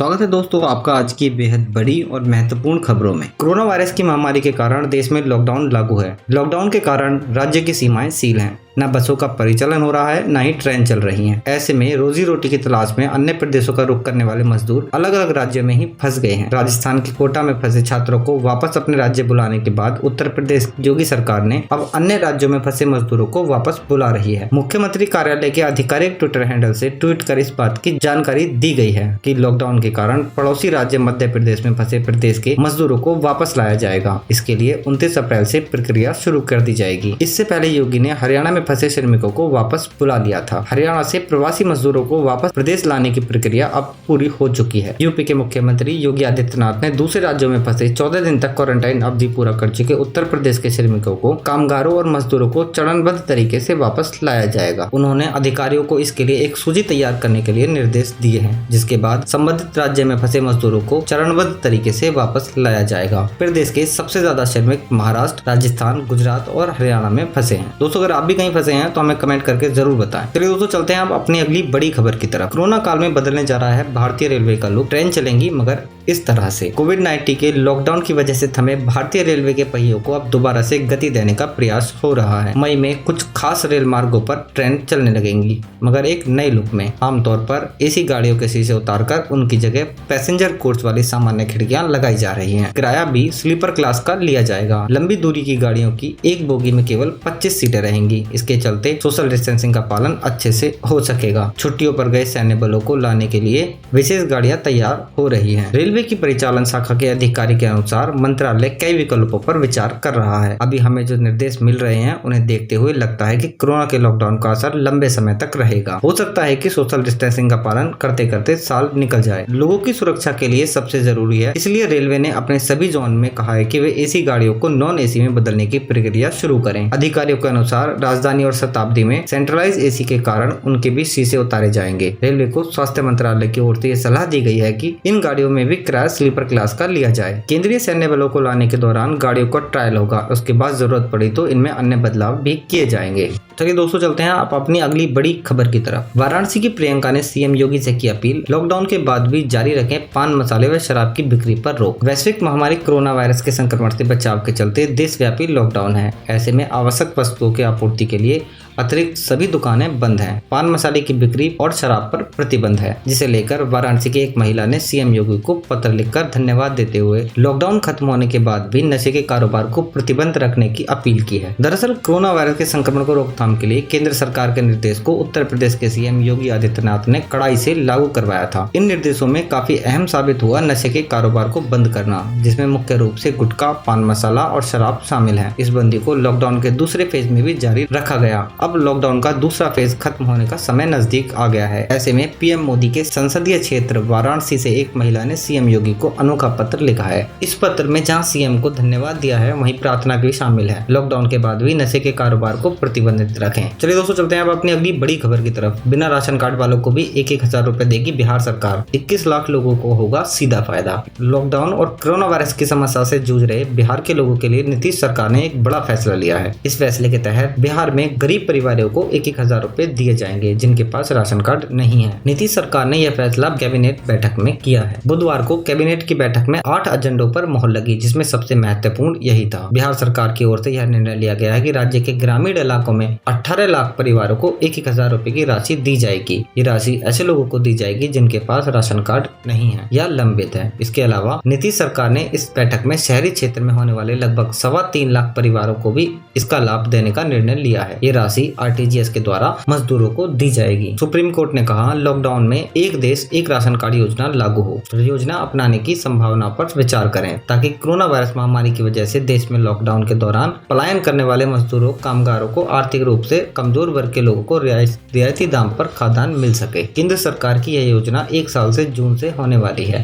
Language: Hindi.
स्वागत है दोस्तों आपका आज की बेहद बड़ी और महत्वपूर्ण खबरों में। कोरोना वायरस की महामारी के कारण देश में लॉकडाउन लागू है। लॉकडाउन के कारण राज्य की सीमाएं सील हैं। न बसों का परिचालन हो रहा है, न ही ट्रेन चल रही हैं। ऐसे में रोजी रोटी की तलाश में अन्य प्रदेशों का रुख करने वाले मजदूर अलग अलग राज्यों में ही फंस गए हैं। राजस्थान के कोटा में फंसे छात्रों को वापस अपने राज्य बुलाने के बाद उत्तर प्रदेश योगी सरकार ने अब अन्य राज्यों में फंसे मजदूरों को वापस बुला रही है। मुख्यमंत्री कार्यालय के आधिकारिक ट्विटर हैंडल से ट्वीट कर इस बात की जानकारी दी गई है कि लॉकडाउन के कारण पड़ोसी राज्य मध्य प्रदेश में फंसे प्रदेश के मजदूरों को वापस लाया जाएगा। इसके लिए 29 अप्रैल से प्रक्रिया शुरू कर दी जाएगी। इससे पहले योगी ने हरियाणा में फंसे श्रमिकों को वापस बुला लिया था। हरियाणा से प्रवासी मजदूरों को वापस प्रदेश लाने की प्रक्रिया अब पूरी हो चुकी है। यूपी के मुख्यमंत्री योगी आदित्यनाथ ने दूसरे राज्यों में फंसे 14 दिन तक क्वारंटाइन अवधि पूरा कर चुके उत्तर प्रदेश के श्रमिकों को, कामगारों और मजदूरों को चरणबद्ध तरीके से वापस लाया जाएगा। उन्होंने अधिकारियों को इसके लिए एक सूची तैयार करने के लिए निर्देश दिए हैं, जिसके बाद संबंधित राज्य में फंसे मजदूरों को चरणबद्ध तरीके से वापस लाया जाएगा। प्रदेश के सबसे ज्यादा श्रमिक महाराष्ट्र, राजस्थान, गुजरात और हरियाणा में फंसे हैं। दोस्तों अगर आप भी कहीं फंसे हैं तो हमें कमेंट करके जरूर बताएं। चलिए दोस्तों चलते हैं अब अपनी अगली बड़ी खबर की तरफ। कोरोना काल में बदलने जा रहा है भारतीय रेलवे का लुक। ट्रेन चलेंगी मगर इस तरह से। कोविड-19 के लॉकडाउन की वजह से थमे भारतीय रेलवे के पहियों को अब दोबारा से गति देने का प्रयास हो रहा है। मई में कुछ खास रेल मार्गों पर ट्रेन चलने लगेंगी, मगर एक नए लुक में। आमतौर पर एसी गाड़ियों के शीशे उतारकर उनकी जगह पैसेंजर कोच वाली सामान्य खिड़कियां लगाई जा रही हैं। किराया भी स्लीपर क्लास का लिया जाएगा। लंबी दूरी की गाड़ियों की एक बोगी में केवल 25 सीटें रहेंगी। इसके चलते सोशल डिस्टेंसिंग का पालन अच्छे से हो सकेगा। छुट्टियों पर गए सैन्य बलों को लाने के लिए विशेष गाड़ियां तैयार हो रही हैं। रेलवे की परिचालन शाखा के अधिकारी के अनुसार मंत्रालय कई विकल्पों पर विचार कर रहा है। अभी हमें जो निर्देश मिल रहे हैं उन्हें देखते हुए लगता है कि कोरोना के लॉकडाउन का असर लंबे समय तक रहेगा। हो सकता है कि सोशल डिस्टेंसिंग का पालन करते करते साल निकल जाए। लोगों की सुरक्षा के लिए सबसे जरूरी है, इसलिए रेलवे ने अपने सभी जोन में कहा है कि वे एसी गाड़ियों को नॉन एसी में बदलने की प्रक्रिया शुरू करें। अधिकारियों के अनुसार राजधानी और शताब्दी में सेंट्रलाइज एसी के कारण उनके भी शीशे उतारे जाएंगे। रेलवे को स्वास्थ्य मंत्रालय की ओर से यह सलाह दी गई है कि इन गाड़ियों में भी किराया स्लीपर क्लास का लिया जाए। केंद्रीय सैन्य बलों को लाने के दौरान गाड़ियों का ट्रायल होगा, उसके बाद जरूरत पड़ी तो इनमें अन्य बदलाव भी किए जाएंगे। चलिए दोस्तों चलते हैं आप अपनी अगली बड़ी खबर की तरफ। वाराणसी की प्रियंका ने सीएम योगी से की अपील, लॉकडाउन के बाद भी जारी रखें पान मसाले व शराब की बिक्री पर रोक। वैश्विक महामारी कोरोना वायरस के संक्रमण से बचाव के चलते देशव्यापी लॉकडाउन है। ऐसे में आवश्यक वस्तुओं की आपूर्ति के लिए अतिरिक्त सभी दुकानें बंद हैं। पान मसाले की बिक्री और शराब पर प्रतिबंध है, जिसे लेकर वाराणसी की एक महिला ने सीएम योगी को पत्र लिखकर धन्यवाद देते हुए लॉकडाउन खत्म होने के बाद भी नशे के कारोबार को प्रतिबंध रखने की अपील की है। दरअसल कोरोना वायरस के संक्रमण को रोकथाम के लिए केंद्र सरकार के निर्देश को उत्तर प्रदेश के सीएम योगी आदित्यनाथ ने कड़ाई से लागू करवाया था। इन निर्देशों में काफी अहम साबित हुआ नशे के कारोबार को बंद करना, जिसमें मुख्य रूप से गुटखा, पान मसाला और शराब शामिल है। इस बंदी को लॉकडाउन के दूसरे फेज में भी जारी रखा गया। अब लॉकडाउन का दूसरा फेज खत्म होने का समय नजदीक आ गया है। ऐसे में पीएम मोदी के संसदीय क्षेत्र वाराणसी से एक महिला ने सीएम योगी को अनोखा पत्र लिखा है। इस पत्र में जहां सीएम को धन्यवाद दिया है, वहीं प्रार्थना भी शामिल है, लॉकडाउन के बाद भी नशे के कारोबार को प्रतिबंधित रखें। चलिए दोस्तों चलते हैं अब अपनी अगली बड़ी खबर की तरफ। बिना राशन कार्ड वालों को भी 1,000 रुपए देगी बिहार सरकार। 21 लाख लोगों को होगा सीधा फायदा। लॉकडाउन और कोरोना वायरस की समस्या से जूझ रहे बिहार के लोगों के लिए नीतीश सरकार ने एक बड़ा फैसला लिया है। इस फैसले के तहत बिहार में गरीब परिवारों को 1,000 रुपए दिए जाएंगे जिनके पास राशन कार्ड नहीं है। नीतीश सरकार ने यह फैसला कैबिनेट बैठक में किया है। बुधवार को कैबिनेट की बैठक में 8 एजेंडों पर मोहर लगी, जिसमें सबसे महत्वपूर्ण यही था। बिहार सरकार की ओर से यह निर्णय लिया गया है कि राज्य के ग्रामीण इलाकों में 18 लाख परिवारों को 1,000 रुपए की राशि दी जाएगी। ये राशि ऐसे लोगों को दी जाएगी जिनके पास राशन कार्ड नहीं है या लंबित है। इसके अलावा नीतीश सरकार ने इस बैठक में शहरी क्षेत्र में होने वाले लगभग 3.25 लाख परिवारों को भी इसका लाभ देने का निर्णय लिया है। ये राशि आरटीजीएस के द्वारा मजदूरों को दी जाएगी। सुप्रीम कोर्ट ने कहा, लॉकडाउन में एक देश एक राशन कार्ड योजना लागू हो। योजना अपनाने की संभावना पर विचार करें, ताकि कोरोना वायरस महामारी की वजह से देश में लॉकडाउन के दौरान पलायन करने वाले मजदूरों, कामगारों को, आर्थिक रूप से कमजोर वर्ग के लोगों को रियायती दाम पर खाद्यान्न मिल सके। केंद्र सरकार की यह योजना 1 साल से जून से होने वाली है।